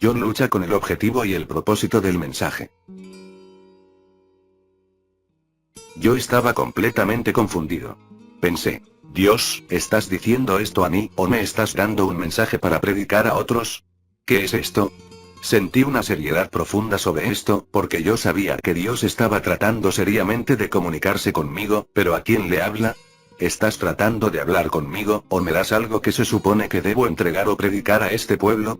John lucha con el objetivo y el propósito del mensaje. Yo estaba completamente confundido. Pensé, Dios, ¿estás diciendo esto a mí, o me estás dando un mensaje para predicar a otros? ¿Qué es esto? Sentí una seriedad profunda sobre esto, porque yo sabía que Dios estaba tratando seriamente de comunicarse conmigo, pero ¿a quién le habla? ¿Estás tratando de hablar conmigo, o me das algo que se supone que debo entregar o predicar a este pueblo?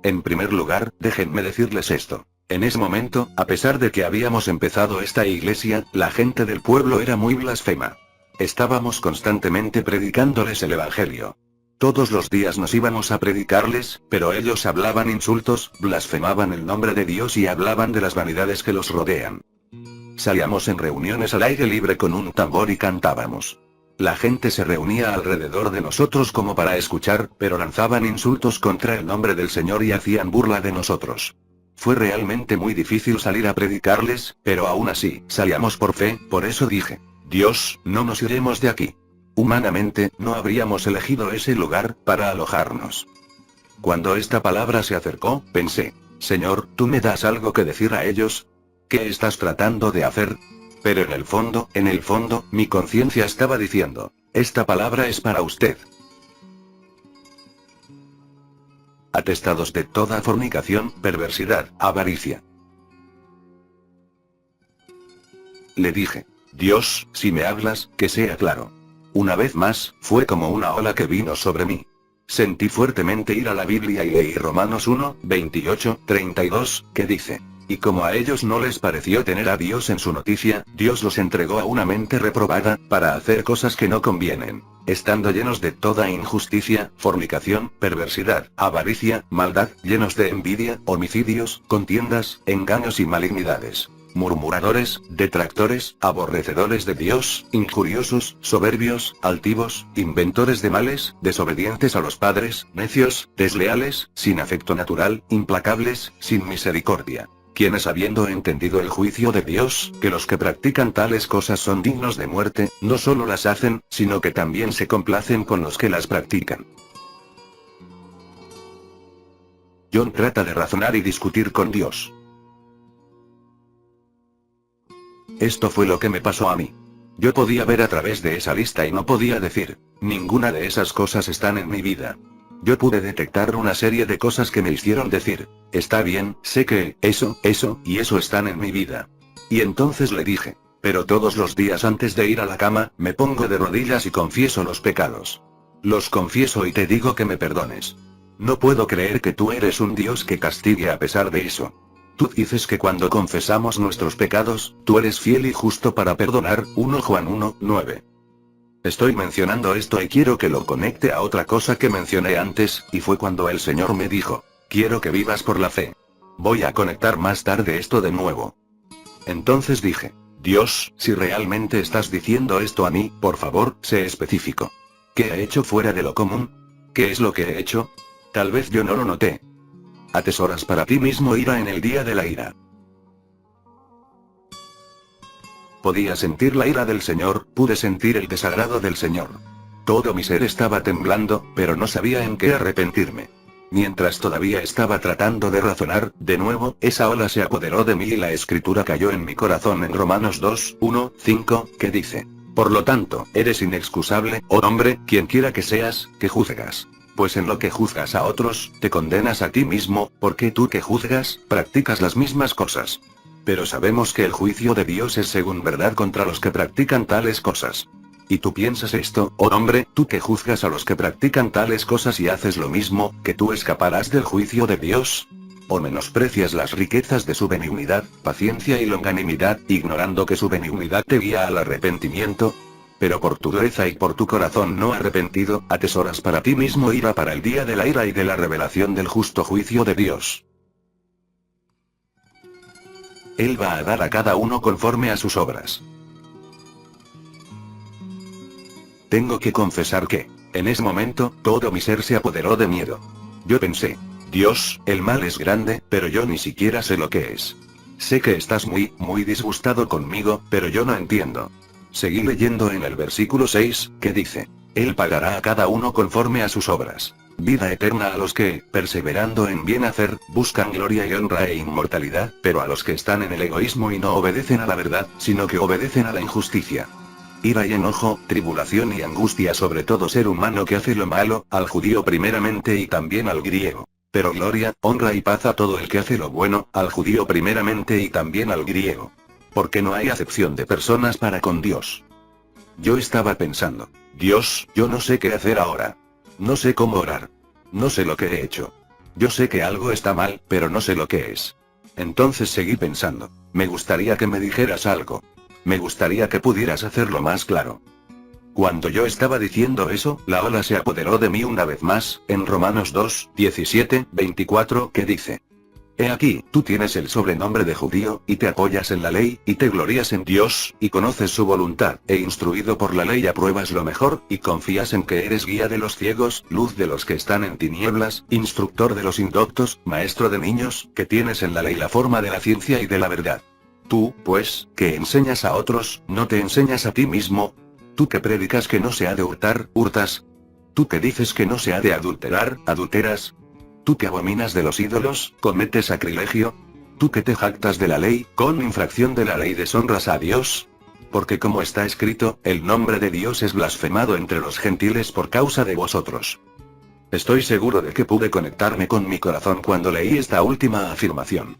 En primer lugar, déjenme decirles esto. En ese momento, a pesar de que habíamos empezado esta iglesia, la gente del pueblo era muy blasfema. Estábamos constantemente predicándoles el evangelio. Todos los días nos íbamos a predicarles, pero ellos hablaban insultos, blasfemaban el nombre de Dios y hablaban de las vanidades que los rodean. Salíamos en reuniones al aire libre con un tambor y cantábamos. La gente se reunía alrededor de nosotros como para escuchar, pero lanzaban insultos contra el nombre del Señor y hacían burla de nosotros. Fue realmente muy difícil salir a predicarles, pero aún así, salíamos por fe, por eso dije, Dios, no nos iremos de aquí. Humanamente, no habríamos elegido ese lugar para alojarnos. Cuando esta palabra se acercó, pensé, Señor, ¿tú me das algo que decir a ellos? ¿Qué estás tratando de hacer? Pero en el fondo, mi conciencia estaba diciendo, esta palabra es para usted. Atestados de toda fornicación, perversidad, avaricia. Le dije, Dios, si me hablas, que sea claro. Una vez más, fue como una ola que vino sobre mí. Sentí fuertemente ir a la Biblia y leí Romanos 1, 28, 32, que dice, y como a ellos no les pareció tener a Dios en su noticia, Dios los entregó a una mente reprobada, para hacer cosas que no convienen, estando llenos de toda injusticia, fornicación, perversidad, avaricia, maldad, llenos de envidia, homicidios, contiendas, engaños y malignidades. Murmuradores, detractores, aborrecedores de Dios, injuriosos, soberbios, altivos, inventores de males, desobedientes a los padres, necios, desleales, sin afecto natural, implacables, sin misericordia. Quienes habiendo entendido el juicio de Dios, que los que practican tales cosas son dignos de muerte, no solo las hacen, sino que también se complacen con los que las practican. John trata de razonar y discutir con Dios. Esto fue lo que me pasó a mí. Yo podía ver a través de esa lista y no podía decir, ninguna de esas cosas están en mi vida. Yo pude detectar una serie de cosas que me hicieron decir, está bien, sé que, eso y eso están en mi vida. Y entonces le dije, pero todos los días antes de ir a la cama, me pongo de rodillas y confieso los pecados. Los confieso y te digo que me perdones. No puedo creer que tú eres un Dios que castigue a pesar de eso. Tú dices que cuando confesamos nuestros pecados, tú eres fiel y justo para perdonar, 1 Juan 1, 9. Estoy mencionando esto y quiero que lo conecte a otra cosa que mencioné antes, y fue cuando el Señor me dijo, quiero que vivas por la fe. Voy a conectar más tarde esto de nuevo. Entonces dije, Dios, si realmente estás diciendo esto a mí, por favor, sé específico. ¿Qué he hecho fuera de lo común? ¿Qué es lo que he hecho? Tal vez yo no lo noté. Atesoras para ti mismo ira en el día de la ira. Podía sentir la ira del Señor, pude sentir el desagrado del Señor. Todo mi ser estaba temblando, pero no sabía en qué arrepentirme. Mientras todavía estaba tratando de razonar, de nuevo, esa ola se apoderó de mí y la escritura cayó en mi corazón en Romanos 2, 1, 5, que dice, por lo tanto, eres inexcusable, oh hombre, quien quiera que seas, que juzgas. Pues en lo que juzgas a otros, te condenas a ti mismo, porque tú que juzgas, practicas las mismas cosas. Pero sabemos que el juicio de Dios es según verdad contra los que practican tales cosas. ¿Y tú piensas esto, oh hombre, tú que juzgas a los que practican tales cosas y haces lo mismo, que tú escaparás del juicio de Dios? ¿O menosprecias las riquezas de su benignidad, paciencia y longanimidad, ignorando que su benignidad te guía al arrepentimiento? Pero por tu dureza y por tu corazón no arrepentido, atesoras para ti mismo ira para el día de la ira y de la revelación del justo juicio de Dios. Él va a dar a cada uno conforme a sus obras. Tengo que confesar que, en ese momento, todo mi ser se apoderó de miedo. Yo pensé, Dios, el mal es grande, pero yo ni siquiera sé lo que es. Sé que estás muy disgustado conmigo, pero yo no entiendo. Seguí leyendo en el versículo 6, que dice, Él pagará a cada uno conforme a sus obras. vida eterna a los que, perseverando en bien hacer, buscan gloria y honra e inmortalidad, pero a los que están en el egoísmo y no obedecen a la verdad, sino que obedecen a la injusticia. Ira y enojo, tribulación y angustia sobre todo ser humano que hace lo malo, al judío primeramente y también al griego. Pero gloria, honra y paz a todo el que hace lo bueno, al judío primeramente y también al griego. Porque no hay acepción de personas para con Dios. Yo estaba pensando, Dios, yo no sé qué hacer ahora. No sé cómo orar. No sé lo que he hecho. Yo sé que algo está mal, pero no sé lo que es. Entonces seguí pensando, me gustaría que me dijeras algo. Me gustaría que pudieras hacerlo más claro. Cuando yo estaba diciendo eso, la ola se apoderó de mí una vez más, en Romanos 2, 17, 24, que dice: He aquí, tú tienes el sobrenombre de judío, y te apoyas en la ley, y te glorías en Dios, y conoces su voluntad, e instruido por la ley apruebas lo mejor, y confías en que eres guía de los ciegos, luz de los que están en tinieblas, instructor de los indoctos, maestro de niños, que tienes en la ley la forma de la ciencia y de la verdad. Tú, pues, que enseñas a otros, ¿no te enseñas a ti mismo? Tú que predicas que no se ha de hurtar, ¿hurtas? Tú que dices que no se ha de adulterar, ¿adulteras? Tú que abominas de los ídolos, ¿cometes sacrilegio? Tú que te jactas de la ley, con infracción de la ley deshonras a Dios. Porque como está escrito, el nombre de Dios es blasfemado entre los gentiles por causa de vosotros. Estoy seguro de que pude conectarme con mi corazón cuando leí esta última afirmación.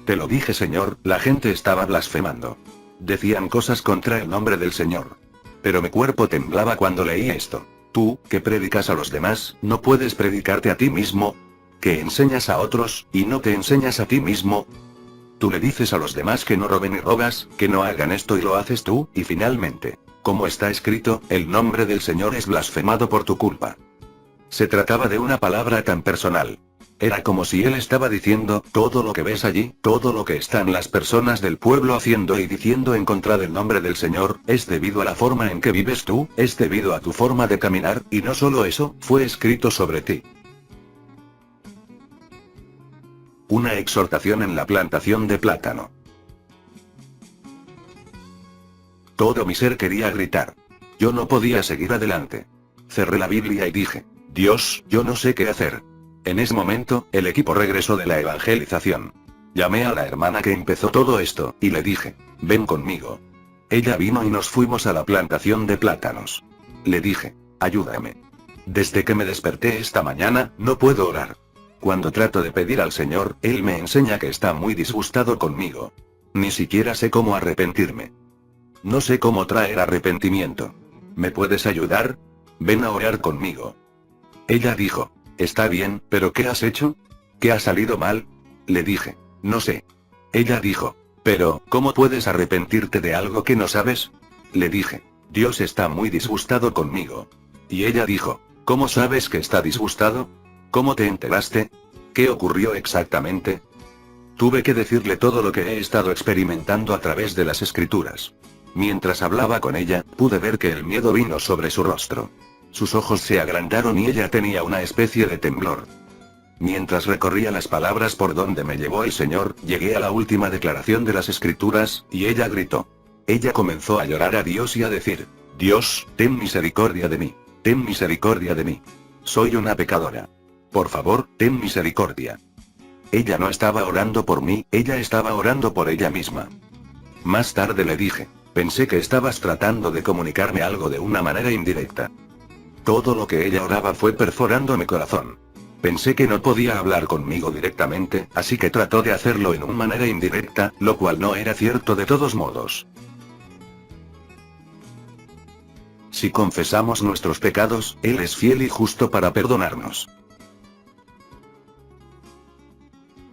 Te lo dije, Señor, la gente estaba blasfemando. Decían cosas contra el nombre del Señor. Pero mi cuerpo temblaba cuando leí esto. Tú, que predicas a los demás, ¿no puedes predicarte a ti mismo? Que enseñas a otros, y no te enseñas a ti mismo. Tú le dices a los demás que no roben y robas, que no hagan esto y lo haces tú, y finalmente, como está escrito, el nombre del Señor es blasfemado por tu culpa. Se trataba de una palabra tan personal. Era como si él estaba diciendo, todo lo que ves allí, todo lo que están las personas del pueblo haciendo y diciendo en contra del nombre del Señor, es debido a la forma en que vives tú, es debido a tu forma de caminar, y no solo eso, fue escrito sobre ti. Una exhortación en la plantación de plátano. Todo mi ser quería gritar. Yo no podía seguir adelante. Cerré la Biblia y dije, Dios, yo no sé qué hacer. En ese momento, el equipo regresó de la evangelización. Llamé a la hermana que empezó todo esto, y le dije, ven conmigo. Ella vino y nos fuimos a la plantación de plátanos. Le dije, ayúdame. Desde que me desperté esta mañana, no puedo orar. Cuando trato de pedir al Señor, Él me enseña que está muy disgustado conmigo. Ni siquiera sé cómo arrepentirme. No sé cómo traer arrepentimiento. ¿Me puedes ayudar? Ven a orar conmigo. Ella dijo, está bien, pero ¿qué has hecho? ¿Qué ha salido mal? Le dije, no sé. Ella dijo, pero, ¿cómo puedes arrepentirte de algo que no sabes? Le dije, Dios está muy disgustado conmigo. Y ella dijo, ¿cómo sabes que está disgustado? ¿Cómo te enteraste? ¿Qué ocurrió exactamente? Tuve que decirle todo lo que he estado experimentando a través de las escrituras. Mientras hablaba con ella, pude ver que el miedo vino sobre su rostro. Sus ojos se agrandaron y ella tenía una especie de temblor. Mientras recorría las palabras por donde me llevó el Señor, llegué a la última declaración de las Escrituras, y ella gritó. Ella comenzó a llorar a Dios y a decir, Dios, ten misericordia de mí. Ten misericordia de mí. Soy una pecadora. Por favor, ten misericordia. Ella no estaba orando por mí, ella estaba orando por ella misma. Más tarde le dije, pensé que estabas tratando de comunicarme algo de una manera indirecta. Todo lo que ella oraba fue perforando mi corazón. Pensé que no podía hablar conmigo directamente, así que trató de hacerlo en una manera indirecta, lo cual no era cierto de todos modos. Si confesamos nuestros pecados, Él es fiel y justo para perdonarnos.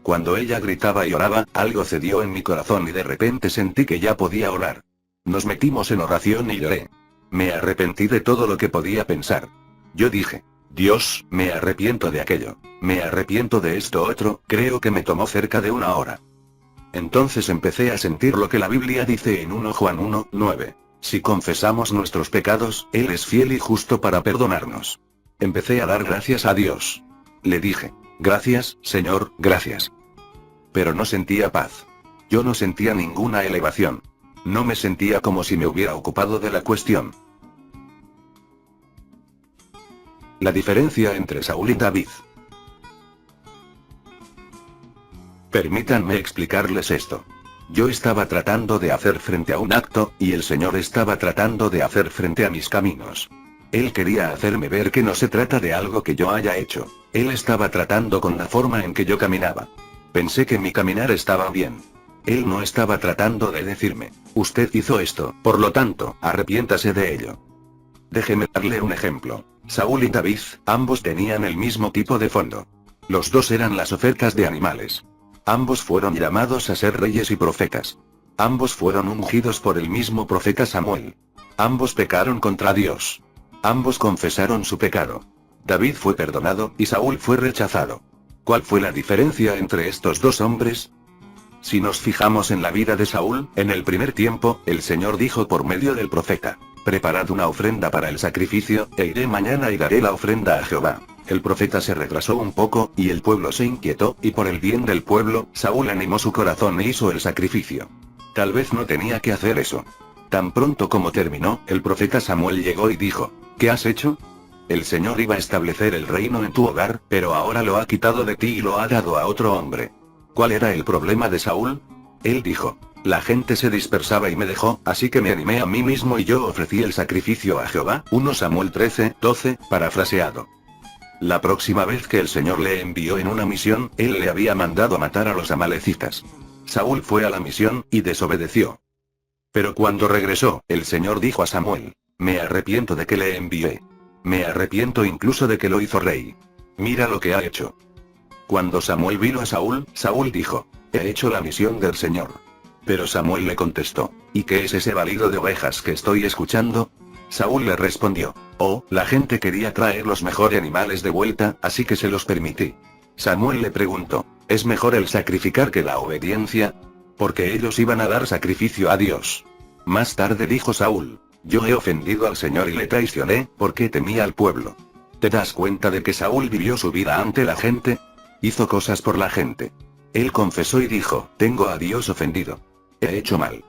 Cuando ella gritaba y oraba, algo cedió en mi corazón y de repente sentí que ya podía orar. Nos metimos en oración y lloré. Me arrepentí de todo lo que podía pensar. Yo dije, Dios, me arrepiento de aquello. Me arrepiento de esto otro, creo que me tomó cerca de una hora. Entonces empecé a sentir lo que la Biblia dice en 1 Juan 1, 9. Si confesamos nuestros pecados, Él es fiel y justo para perdonarnos. Empecé a dar gracias a Dios. Le dije, gracias, Señor, gracias. Pero no sentía paz. Yo no sentía ninguna elevación. No me sentía como si me hubiera ocupado de la cuestión. La diferencia entre Saúl y David. Permítanme explicarles esto. Yo estaba tratando de hacer frente a un acto, y el Señor estaba tratando de hacer frente a mis caminos. Él quería hacerme ver que no se trata de algo que yo haya hecho. Él estaba tratando con la forma en que yo caminaba. Pensé que mi caminar estaba bien. Él no estaba tratando de decirme, usted hizo esto, por lo tanto, arrepiéntase de ello. Déjeme darle un ejemplo. Saúl y David, ambos tenían el mismo tipo de fondo. Los dos eran las ofertas de animales. Ambos fueron llamados a ser reyes y profetas. Ambos fueron ungidos por el mismo profeta Samuel. Ambos pecaron contra Dios. Ambos confesaron su pecado. David fue perdonado, y Saúl fue rechazado. ¿Cuál fue la diferencia entre estos dos hombres? Si nos fijamos en la vida de Saúl, en el primer tiempo, el Señor dijo por medio del profeta: preparad una ofrenda para el sacrificio, e iré mañana y daré la ofrenda a Jehová. El profeta se retrasó un poco, y el pueblo se inquietó, y por el bien del pueblo, Saúl animó su corazón e hizo el sacrificio. Tal vez no tenía que hacer eso. Tan pronto como terminó, el profeta Samuel llegó y dijo: ¿qué has hecho? El Señor iba a establecer el reino en tu hogar, pero ahora lo ha quitado de ti y lo ha dado a otro hombre. ¿Cuál era el problema de Saúl? Él dijo: la gente se dispersaba y me dejó, así que me animé a mí mismo y yo ofrecí el sacrificio a Jehová. 1 Samuel 13:12, parafraseado. La próxima vez que el Señor le envió en una misión, Él le había mandado a matar a los amalecitas. Saúl fue a la misión, y desobedeció. Pero cuando regresó, el Señor dijo a Samuel: me arrepiento de que le envié. Me arrepiento incluso de que lo hizo rey. Mira lo que ha hecho. Cuando Samuel vino a Saúl, Saúl dijo: he hecho la misión del Señor. Pero Samuel le contestó: ¿y qué es ese balido de ovejas que estoy escuchando? Saúl le respondió: oh, la gente quería traer los mejores animales de vuelta, así que se los permití. Samuel le preguntó: ¿es mejor el sacrificar que la obediencia? Porque ellos iban a dar sacrificio a Dios. Más tarde dijo Saúl: yo he ofendido al Señor y le traicioné, porque temía al pueblo. ¿Te das cuenta de que Saúl vivió su vida ante la gente? Hizo cosas por la gente. Él confesó y dijo: tengo a Dios ofendido. He hecho mal.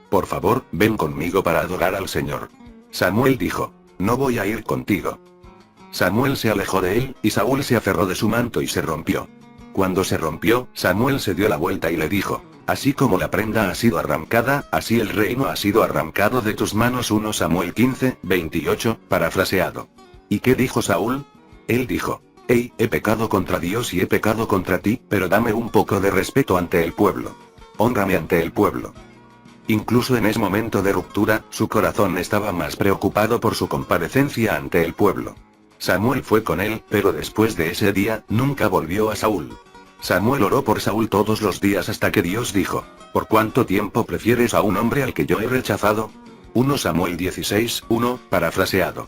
Por favor, ven conmigo para adorar al Señor. Samuel dijo: no voy a ir contigo. Samuel se alejó de él, y Saúl se aferró de su manto y se rompió. Cuando se rompió, Samuel se dio la vuelta y le dijo: así como la prenda ha sido arrancada, así el reino ha sido arrancado de tus manos. 1 Samuel 15:28, parafraseado. ¿Y qué dijo Saúl? Él dijo: hey, he pecado contra Dios y he pecado contra ti, pero dame un poco de respeto ante el pueblo. Hónrame ante el pueblo. Incluso en ese momento de ruptura, su corazón estaba más preocupado por su comparecencia ante el pueblo. Samuel fue con él, pero después de ese día, nunca volvió a Saúl. Samuel oró por Saúl todos los días hasta que Dios dijo: ¿por cuánto tiempo prefieres a un hombre al que yo he rechazado? 1 Samuel 16:1, parafraseado.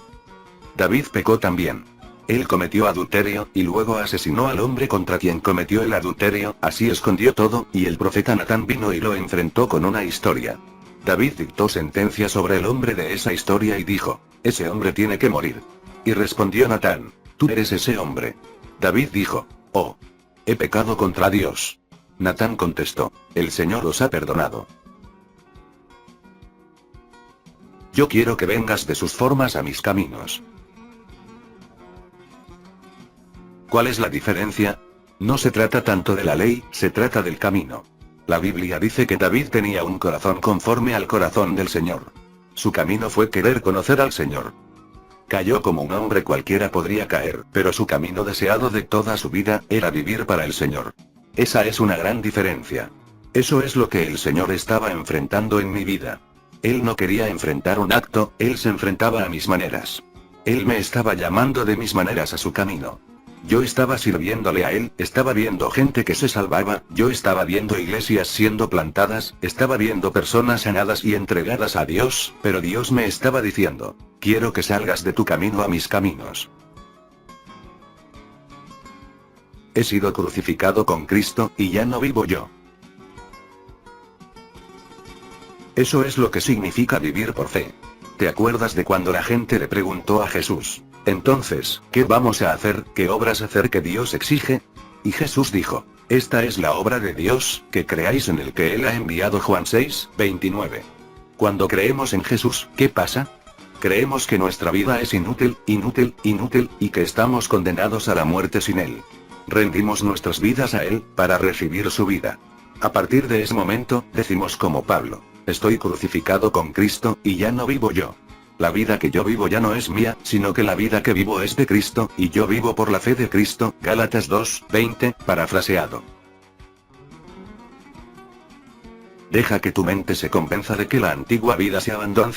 David pecó también. Él cometió adulterio, y luego asesinó al hombre contra quien cometió el adulterio, así escondió todo, y el profeta Natán vino y lo enfrentó con una historia. David dictó sentencia sobre el hombre de esa historia y dijo: ese hombre tiene que morir. Y respondió Natán: tú eres ese hombre. David dijo: oh, he pecado contra Dios. Natán contestó: el Señor os ha perdonado. Yo quiero que vengas de sus formas a mis caminos. ¿Cuál es la diferencia? No se trata tanto de la ley, se trata del camino. La Biblia dice que David tenía un corazón conforme al corazón del Señor. Su camino fue querer conocer al Señor. Cayó como un hombre cualquiera podría caer, pero su camino deseado de toda su vida era vivir para el Señor. Esa es una gran diferencia. Eso es lo que el Señor estaba enfrentando en mi vida. Él no quería enfrentar un acto, Él se enfrentaba a mis maneras. Él me estaba llamando de mis maneras a su camino. Yo estaba sirviéndole a Él, estaba viendo gente que se salvaba, yo estaba viendo iglesias siendo plantadas, estaba viendo personas sanadas y entregadas a Dios, pero Dios me estaba diciendo: quiero que salgas de tu camino a mis caminos. He sido crucificado con Cristo, y ya no vivo yo. Eso es lo que significa vivir por fe. ¿Te acuerdas de cuando la gente le preguntó a Jesús: entonces, ¿qué vamos a hacer? ¿Qué obras hacer que Dios exige? Y Jesús dijo: esta es la obra de Dios, que creáis en el que Él ha enviado. Juan 6:29. Cuando creemos en Jesús, ¿qué pasa? Creemos que nuestra vida es inútil, inútil, inútil, y que estamos condenados a la muerte sin Él. Rendimos nuestras vidas a Él, para recibir su vida. A partir de ese momento, decimos como Pablo: estoy crucificado con Cristo, y ya no vivo yo. La vida que yo vivo ya no es mía, sino que la vida que vivo es de Cristo, y yo vivo por la fe de Cristo. Gálatas 2:20, parafraseado. Deja que tu mente se convenza de que la antigua vida se abandona.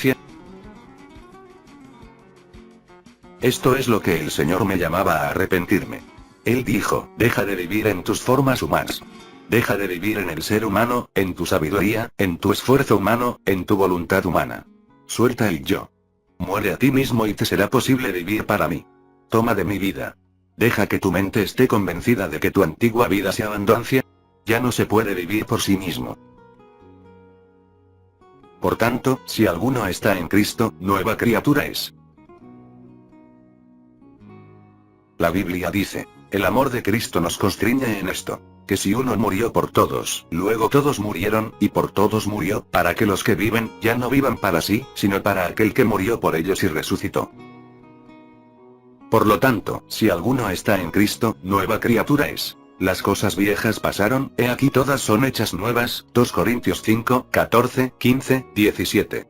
Esto es lo que el Señor me llamaba a arrepentirme. Él dijo: deja de vivir en tus formas humanas. Deja de vivir en el ser humano, en tu sabiduría, en tu esfuerzo humano, en tu voluntad humana. Suelta el yo. Muere a ti mismo y te será posible vivir para mí. Toma de mi vida. Deja que tu mente esté convencida de que tu antigua vida se abandona. Ya no se puede vivir por sí mismo. Por tanto, si alguno está en Cristo, nueva criatura es. La Biblia dice: el amor de Cristo nos constriñe en esto, que si uno murió por todos, luego todos murieron, y por todos murió, para que los que viven, ya no vivan para sí, sino para aquel que murió por ellos y resucitó. Por lo tanto, si alguno está en Cristo, nueva criatura es. Las cosas viejas pasaron, he aquí todas son hechas nuevas. 2 Corintios 5, 14, 15, 17.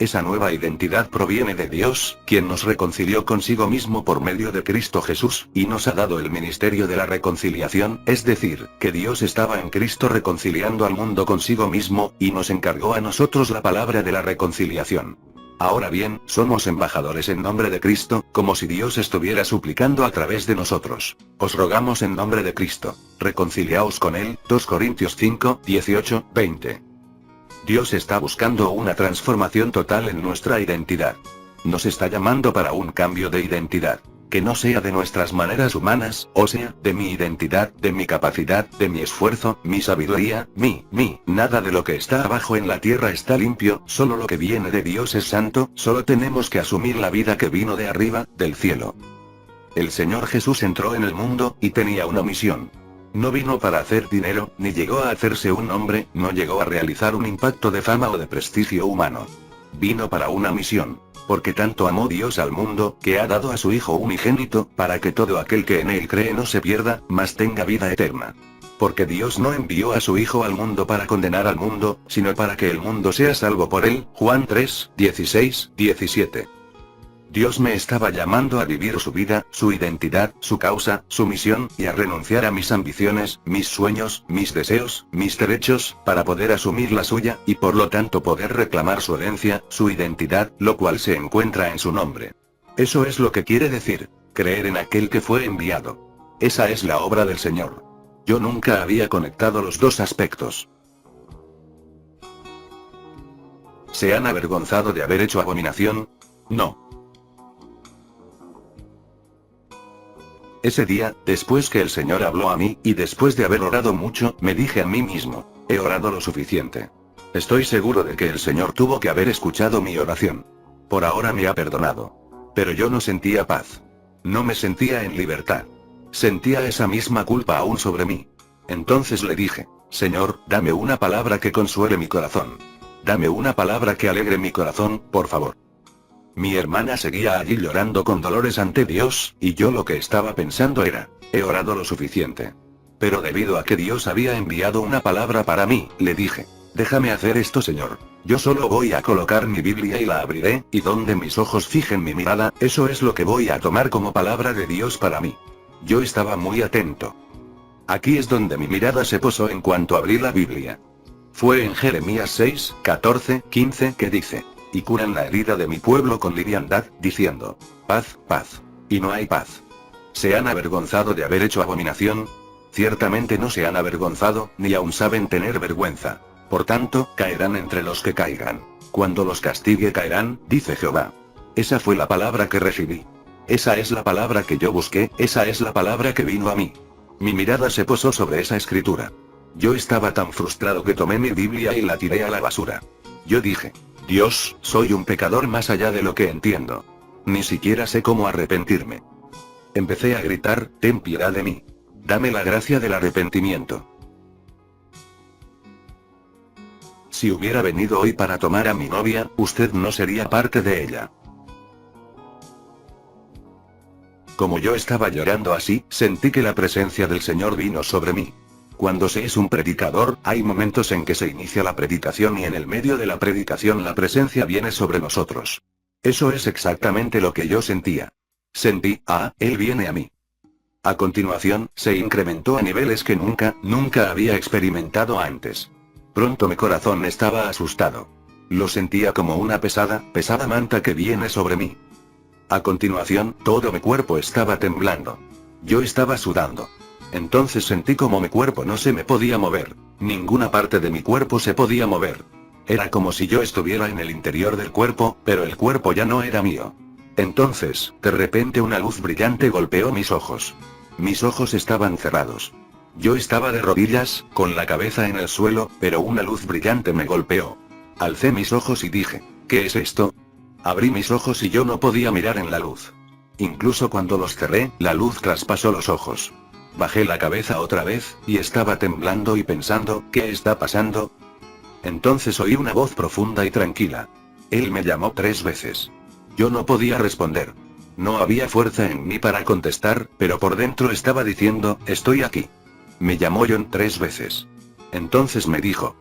Esa nueva identidad proviene de Dios, quien nos reconcilió consigo mismo por medio de Cristo Jesús, y nos ha dado el ministerio de la reconciliación, es decir, que Dios estaba en Cristo reconciliando al mundo consigo mismo, y nos encargó a nosotros la palabra de la reconciliación. Ahora bien, somos embajadores en nombre de Cristo, como si Dios estuviera suplicando a través de nosotros. Os rogamos en nombre de Cristo, reconciliaos con Él. 2 Corintios 5, 18, 20. Dios está buscando una transformación total en nuestra identidad. Nos está llamando para un cambio de identidad, que no sea de nuestras maneras humanas, o sea, de mi identidad, de mi capacidad, de mi esfuerzo, mi sabiduría, nada de lo que está abajo en la tierra está limpio, solo lo que viene de Dios es santo, solo tenemos que asumir la vida que vino de arriba, del cielo. El Señor Jesús entró en el mundo, y tenía una misión. No vino para hacer dinero, ni llegó a hacerse un nombre, no llegó a realizar un impacto de fama o de prestigio humano. Vino para una misión. Porque tanto amó Dios al mundo, que ha dado a su Hijo unigénito, para que todo aquel que en Él cree no se pierda, mas tenga vida eterna. Porque Dios no envió a su Hijo al mundo para condenar al mundo, sino para que el mundo sea salvo por Él. Juan 3, 16, 17. Dios me estaba llamando a vivir su vida, su identidad, su causa, su misión, y a renunciar a mis ambiciones, mis sueños, mis deseos, mis derechos, para poder asumir la suya, y por lo tanto poder reclamar su herencia, su identidad, lo cual se encuentra en su nombre. Eso es lo que quiere decir, creer en aquel que fue enviado. Esa es la obra del Señor. Yo nunca había conectado los dos aspectos. ¿Se han avergonzado de haber hecho abominación? No. Ese día, después que el Señor habló a mí, y después de haber orado mucho, me dije a mí mismo: he orado lo suficiente. Estoy seguro de que el Señor tuvo que haber escuchado mi oración. Por ahora me ha perdonado. Pero yo no sentía paz. No me sentía en libertad. Sentía esa misma culpa aún sobre mí. Entonces le dije: Señor, dame una palabra que consuele mi corazón. Dame una palabra que alegre mi corazón, por favor. Mi hermana seguía allí llorando con dolores ante Dios, y yo lo que estaba pensando era: he orado lo suficiente. Pero debido a que Dios había enviado una palabra para mí, le dije: déjame hacer esto, Señor. Yo solo voy a colocar mi Biblia y la abriré, y donde mis ojos fijen mi mirada, eso es lo que voy a tomar como palabra de Dios para mí. Yo estaba muy atento. Aquí es donde mi mirada se posó en cuanto abrí la Biblia. Fue en Jeremías 6, 14, 15 que dice: y curan la herida de mi pueblo con liviandad, diciendo: paz, paz. Y no hay paz. ¿Se han avergonzado de haber hecho abominación? Ciertamente no se han avergonzado, ni aún saben tener vergüenza. Por tanto, caerán entre los que caigan. Cuando los castigue caerán, dice Jehová. Esa fue la palabra que recibí. Esa es la palabra que yo busqué, esa es la palabra que vino a mí. Mi mirada se posó sobre esa escritura. Yo estaba tan frustrado que tomé mi Biblia y la tiré a la basura. Yo dije: Dios, soy un pecador más allá de lo que entiendo. Ni siquiera sé cómo arrepentirme. Empecé a gritar: ten piedad de mí. Dame la gracia del arrepentimiento. Si hubiera venido hoy para tomar a mi novia, usted no sería parte de ella. Como yo estaba llorando así, sentí que la presencia del Señor vino sobre mí. Cuando se es un predicador, hay momentos en que se inicia la predicación y en el medio de la predicación la presencia viene sobre nosotros. Eso es exactamente lo que yo sentía. Sentí, Él viene a mí. A continuación, se incrementó a niveles que nunca había experimentado antes. Pronto mi corazón estaba asustado. Lo sentía como una pesada manta que viene sobre mí. A continuación, todo mi cuerpo estaba temblando. Yo estaba sudando. Entonces sentí como mi cuerpo no se me podía mover. Ninguna parte de mi cuerpo se podía mover. Era como si yo estuviera en el interior del cuerpo, pero el cuerpo ya no era mío. Entonces, de repente una luz brillante golpeó mis ojos. Mis ojos estaban cerrados. Yo estaba de rodillas, con la cabeza en el suelo, pero una luz brillante me golpeó. Alcé mis ojos y dije, ¿qué es esto? Abrí mis ojos y yo no podía mirar en la luz. Incluso cuando los cerré, la luz traspasó los ojos. Bajé la cabeza otra vez, y estaba temblando y pensando, ¿qué está pasando? Entonces oí una voz profunda y tranquila. Él me llamó 3 veces. Yo no podía responder. No había fuerza en mí para contestar, pero por dentro estaba diciendo, estoy aquí. Me llamó John 3 veces. Entonces me dijo,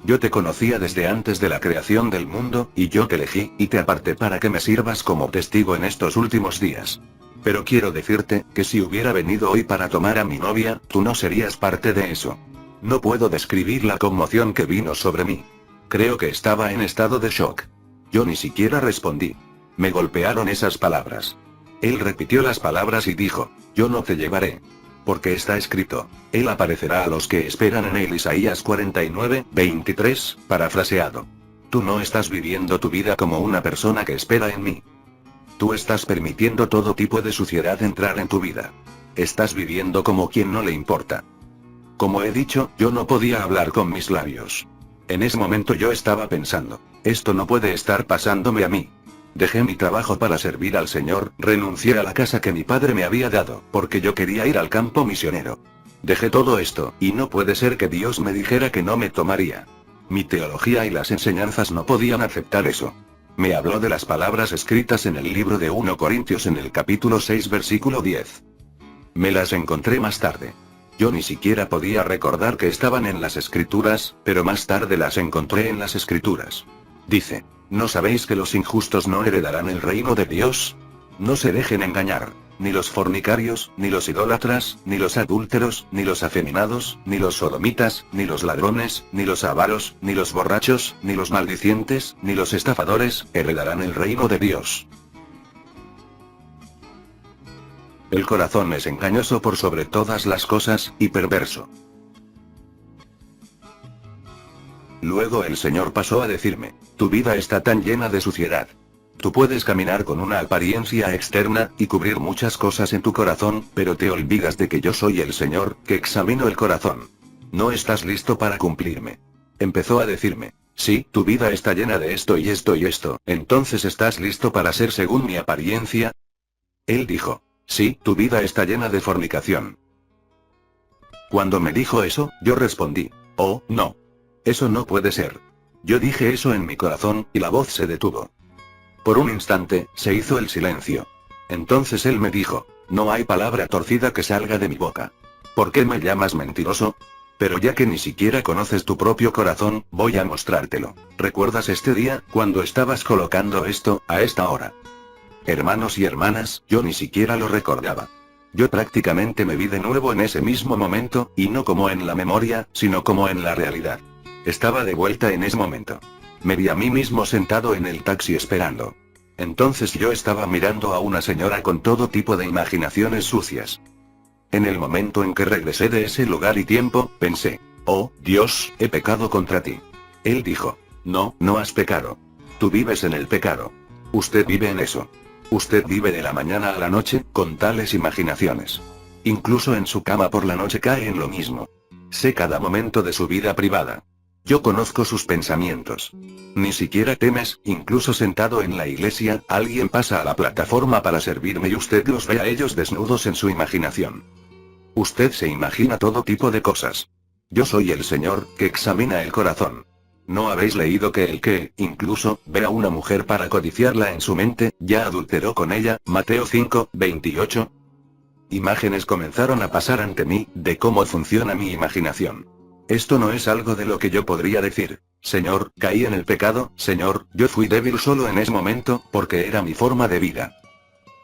yo te conocía desde antes de la creación del mundo, y yo te elegí, y te aparté para que me sirvas como testigo en estos últimos días. Pero quiero decirte, que si hubiera venido hoy para tomar a mi novia, tú no serías parte de eso. No puedo describir la conmoción que vino sobre mí. Creo que estaba en estado de shock. Yo ni siquiera respondí. Me golpearon esas palabras. Él repitió las palabras y dijo, yo no te llevaré. Porque está escrito, Él aparecerá a los que esperan en él. Isaías 49:23, parafraseado. Tú no estás viviendo tu vida como una persona que espera en mí. Tú estás permitiendo todo tipo de suciedad entrar en tu vida. Estás viviendo como quien no le importa. Como he dicho, yo no podía hablar con mis labios. En ese momento yo estaba pensando, esto no puede estar pasándome a mí. Dejé mi trabajo para servir al Señor, renuncié a la casa que mi padre me había dado, porque yo quería ir al campo misionero. Dejé todo esto, y no puede ser que Dios me dijera que no me tomaría. Mi teología y las enseñanzas no podían aceptar eso. Me habló de las palabras escritas en el libro de 1 Corintios en el capítulo 6 versículo 10. Me las encontré más tarde. Yo ni siquiera podía recordar que estaban en las escrituras, pero más tarde las encontré en las escrituras. Dice, ¿no sabéis que los injustos no heredarán el reino de Dios? No se dejen engañar, ni los fornicarios, ni los idólatras, ni los adúlteros, ni los afeminados, ni los sodomitas, ni los ladrones, ni los avaros, ni los borrachos, ni los maldicientes, ni los estafadores, heredarán el reino de Dios. El corazón es engañoso por sobre todas las cosas, y perverso. Luego el Señor pasó a decirme, tu vida está tan llena de suciedad. Tú puedes caminar con una apariencia externa, y cubrir muchas cosas en tu corazón, pero te olvidas de que yo soy el Señor, que examino el corazón. No estás listo para cumplirme. Empezó a decirme, sí, tu vida está llena de esto y esto y esto, entonces ¿estás listo para ser según mi apariencia? Él dijo, sí, tu vida está llena de fornicación. Cuando me dijo eso, yo respondí, oh, no. Eso no puede ser. Yo dije eso en mi corazón, y la voz se detuvo. Por un instante, se hizo el silencio. Entonces él me dijo, no hay palabra torcida que salga de mi boca. ¿Por qué me llamas mentiroso? Pero ya que ni siquiera conoces tu propio corazón, voy a mostrártelo. ¿Recuerdas este día, cuando estabas colocando esto, a esta hora? Hermanos y hermanas, yo ni siquiera lo recordaba. Yo prácticamente me vi de nuevo en ese mismo momento, y no como en la memoria, sino como en la realidad. Estaba de vuelta en ese momento. Me vi a mí mismo sentado en el taxi esperando. Entonces yo estaba mirando a una señora con todo tipo de imaginaciones sucias. En el momento en que regresé de ese lugar y tiempo, pensé, oh, Dios, he pecado contra ti. Él dijo, no, no has pecado. Tú vives en el pecado. Usted vive en eso. Usted vive de la mañana a la noche, con tales imaginaciones. Incluso en su cama por la noche cae en lo mismo. Sé cada momento de su vida privada. Yo conozco sus pensamientos. Ni siquiera temes, incluso sentado en la iglesia, alguien pasa a la plataforma para servirme y usted los ve a ellos desnudos en su imaginación. Usted se imagina todo tipo de cosas. Yo soy el Señor, que examina el corazón. ¿No habéis leído que el que, incluso, ve a una mujer para codiciarla en su mente, ya adulteró con ella? Mateo 5:28. Imágenes comenzaron a pasar ante mí, de cómo funciona mi imaginación. Esto no es algo de lo que yo podría decir: Señor, caí en el pecado, Señor, yo fui débil solo en ese momento, porque era mi forma de vida.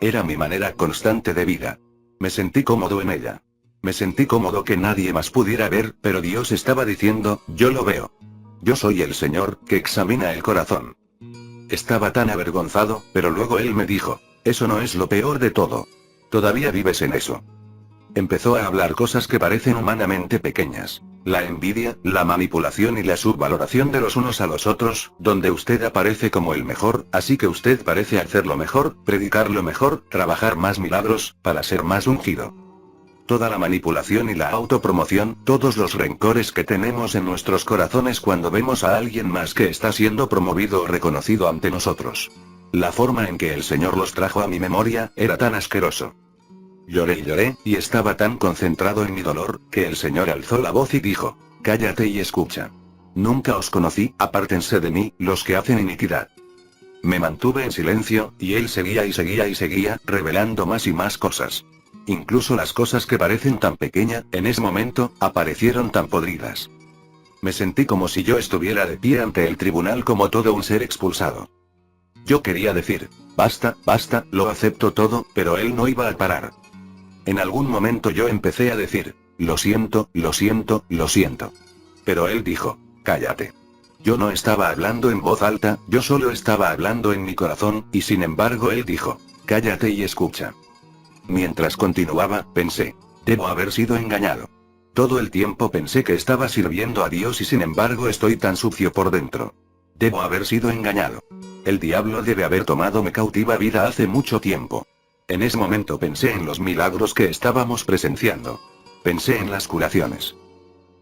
Era mi manera constante de vida. Me sentí cómodo en ella. Me sentí cómodo que nadie más pudiera ver, pero Dios estaba diciendo: yo lo veo. Yo soy el Señor, que examina el corazón. Estaba tan avergonzado, pero luego Él me dijo: eso no es lo peor de todo. Todavía vives en eso. Empezó a hablar cosas que parecen humanamente pequeñas. La envidia, la manipulación y la subvaloración de los unos a los otros, donde usted aparece como el mejor, así que usted parece hacerlo mejor, predicarlo mejor, trabajar más milagros, para ser más ungido. Toda la manipulación y la autopromoción, todos los rencores que tenemos en nuestros corazones cuando vemos a alguien más que está siendo promovido o reconocido ante nosotros. La forma en que el Señor los trajo a mi memoria, era tan asqueroso. Lloré y lloré, y estaba tan concentrado en mi dolor, que el Señor alzó la voz y dijo: cállate y escucha. Nunca os conocí, apártense de mí, los que hacen iniquidad. Me mantuve en silencio, y Él seguía y seguía y seguía, revelando más y más cosas. Incluso las cosas que parecen tan pequeñas, en ese momento, aparecieron tan podridas. Me sentí como si yo estuviera de pie ante el tribunal como todo un ser expulsado. Yo quería decir: basta, basta, lo acepto todo, pero Él no iba a parar. En algún momento yo empecé a decir: lo siento, lo siento, lo siento. Pero Él dijo: cállate. Yo no estaba hablando en voz alta, yo solo estaba hablando en mi corazón, y sin embargo Él dijo: cállate y escucha. Mientras continuaba, pensé: debo haber sido engañado. Todo el tiempo pensé que estaba sirviendo a Dios y sin embargo estoy tan sucio por dentro. Debo haber sido engañado. El diablo debe haber tomado mi cautiva vida hace mucho tiempo. En ese momento pensé en los milagros que estábamos presenciando. Pensé en las curaciones.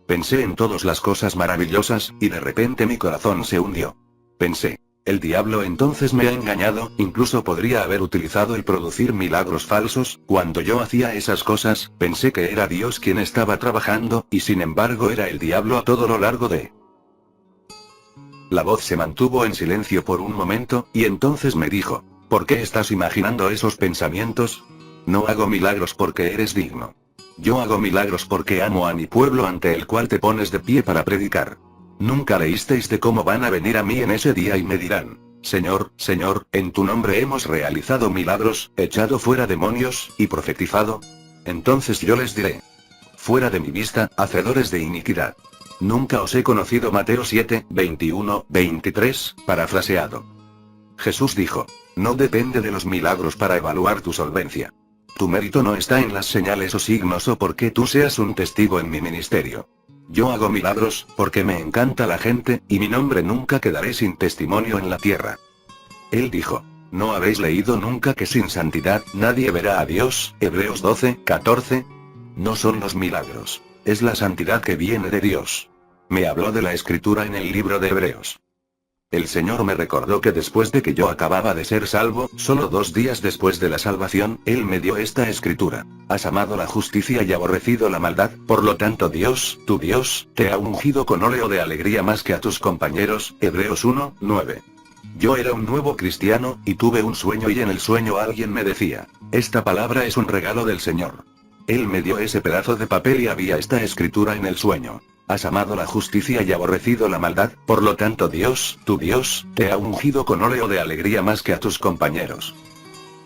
Pensé en todas las cosas maravillosas, y de repente mi corazón se hundió. Pensé: el diablo entonces me ha engañado, incluso podría haber utilizado el producir milagros falsos. Cuando yo hacía esas cosas, pensé que era Dios quien estaba trabajando, y sin embargo era el diablo a todo lo largo de... La voz se mantuvo en silencio por un momento, y entonces me dijo: ¿por qué estás imaginando esos pensamientos? No hago milagros porque eres digno. Yo hago milagros porque amo a mi pueblo ante el cual te pones de pie para predicar. ¿Nunca leísteis de cómo van a venir a mí en ese día y me dirán: Señor, Señor, en tu nombre hemos realizado milagros, echado fuera demonios, y profetizado? Entonces yo les diré: fuera de mi vista, hacedores de iniquidad. Nunca os he conocido. Mateo 7:21-23, parafraseado. Jesús dijo: no depende de los milagros para evaluar tu solvencia. Tu mérito no está en las señales o signos o porque tú seas un testigo en mi ministerio. Yo hago milagros, porque me encanta la gente, y mi nombre nunca quedaré sin testimonio en la tierra. Él dijo: ¿no habéis leído nunca que sin santidad nadie verá a Dios? Hebreos 12:14. No son los milagros, es la santidad que viene de Dios. Me habló de la escritura en el libro de Hebreos. El Señor me recordó que después de que yo acababa de ser salvo, solo 2 días después de la salvación, Él me dio esta escritura: has amado la justicia y aborrecido la maldad, por lo tanto Dios, tu Dios, te ha ungido con óleo de alegría más que a tus compañeros. Hebreos 1:9. Yo era un nuevo cristiano, y tuve un sueño y en el sueño alguien me decía: esta palabra es un regalo del Señor. Él me dio ese pedazo de papel y había esta escritura en el sueño: has amado la justicia y aborrecido la maldad, por lo tanto Dios, tu Dios, te ha ungido con óleo de alegría más que a tus compañeros.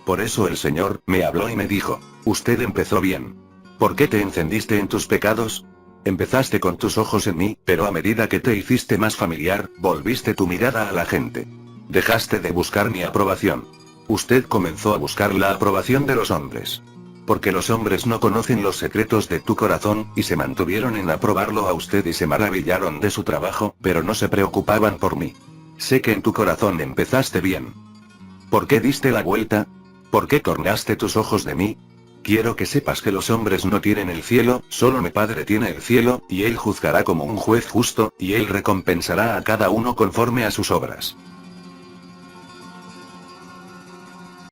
Por eso el Señor me habló y me dijo: usted empezó bien. ¿Por qué te encendiste en tus pecados? Empezaste con tus ojos en mí, pero a medida que te hiciste más familiar, volviste tu mirada a la gente. Dejaste de buscar mi aprobación. Usted comenzó a buscar la aprobación de los hombres. Porque los hombres no conocen los secretos de tu corazón, y se mantuvieron en aprobarlo a usted y se maravillaron de su trabajo, pero no se preocupaban por mí. Sé que en tu corazón empezaste bien. ¿Por qué diste la vuelta? ¿Por qué tornaste tus ojos de mí? Quiero que sepas que los hombres no tienen el cielo, solo mi Padre tiene el cielo, y Él juzgará como un juez justo, y Él recompensará a cada uno conforme a sus obras.